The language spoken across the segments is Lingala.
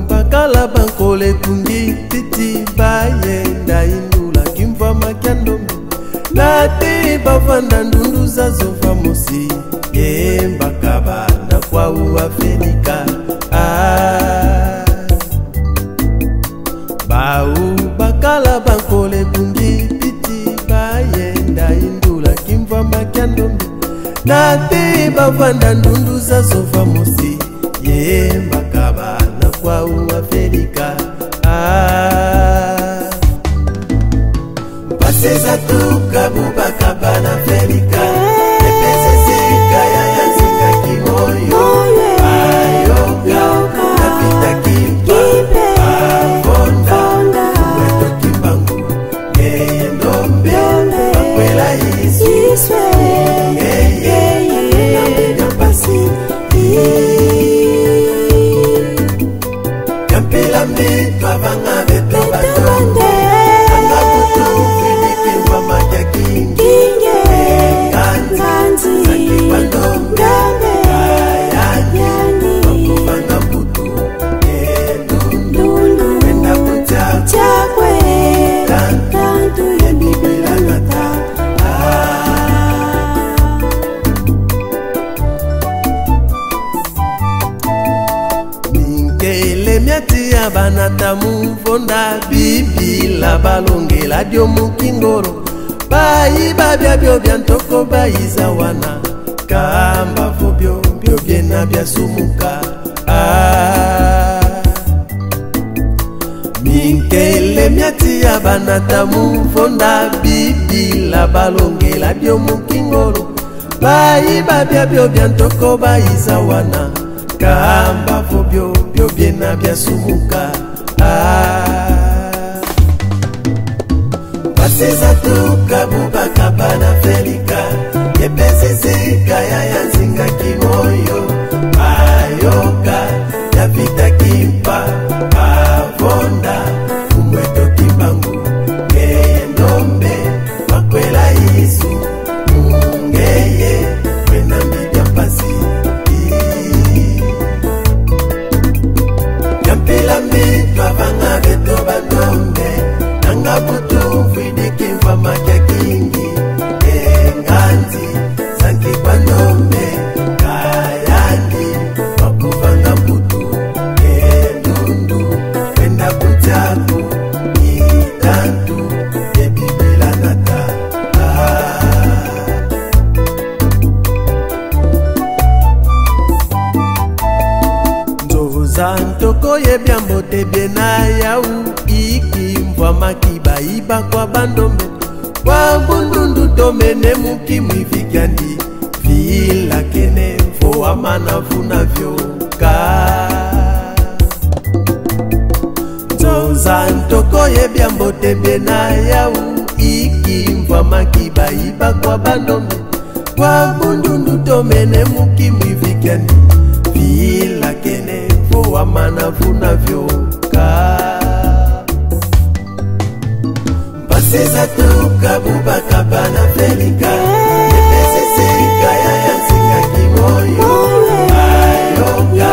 Bakala bankole kungi titi bayenda indula kimva makiandombe nati bavanda ndundu za zova mosi yemba kabanda kwa uafrika bakala bankole kungi titi bayenda indula kimva makiandombe nati bavanda ndundu za zova mosi yemba kabanda kwa uafrika Paseza tuka bubaka bana Afrika Epeze zika ya yanzinga kimoyo Ayoga napita kipa Avonda Mweto kimbangu Ngeye ndombe Makwela iswe Ngeye Namenya pasi Yampila mito avanga beto batonde Anga butu vidiki mama jakingi Kanzi Saki pandombe Ayani Wakufanga butu Ndundu Wenda kuchakwe Tantu Yendibila ngata Minkele miati ya banata muvonda bibi la balonge la dio mukingoro Bayi babia bio biantoko bayi zawana Kamba vobio bio biena bia sumuka Minkele miati ya banata muvonda bibi la balonge la dio mukingoro Bayi babia bio biantoko bayi zawana Kamba vobio bio biena bia sumuka Paseza tuka bubaka bana Afrika Yepeze zika ya yanzinga kimoyo Ayoka ya vita kimpa Avonda umweto kimbangu Ngeye ndombe makwela isu Ngeye wena mbibia pasi Yampila mito avanga beto bandombe Nanga butu vidiki mfama kia kingi Enganzi sanki bandombe Kayandi wakuvanga butu Ndundu wenda kutaku Itantu yebibila nata Zantoko yebyambo tebena yau Iki mvwa makiba iba kwa bandombe Kwa mbundundu tomene muki mwivigyandi Vila kene mfo wa manavu na vyoka Zantoko yebyambo tebena yau Iki mvwa makiba iba kwa bandombe Kwa mbundundu tomene muki mwivigyandi Vila kene wa manavu na vyoka Paseza tuka bubaka bana Afrika Yepeze zika ya yanzinga kimoyo Ayoga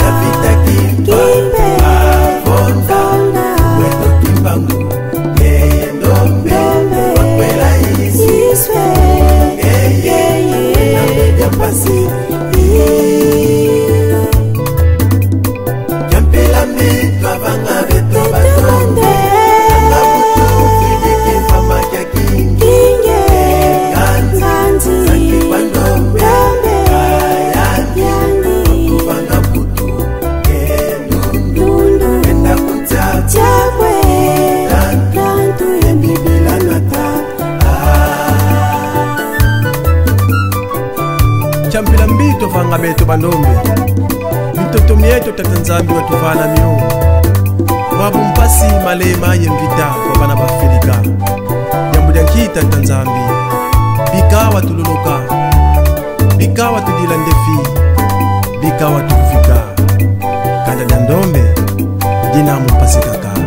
ya vita kimpa Avonda Mweto kimbangu Ngeye ndombe Makwela iswe Ngeye Namenya pasi Yampila mito avanga beto batonde Anga butu vidiki mfama kia kingi Kanzi Sanki pandombe Ayani Wakuvanga butu Ndundu Wenda kuchakwe Tantu yendibila ngata Champila mbito avanga beto bandombe Mitoto mieto tatanzambi watuvana miu Wabu mpasi malema yemvita kwa bana bafilika Yambudia kita tanzambi Bika watululuka Bika watudila ndefi Bika watufika Kanda ndombe Jina mpasi kaka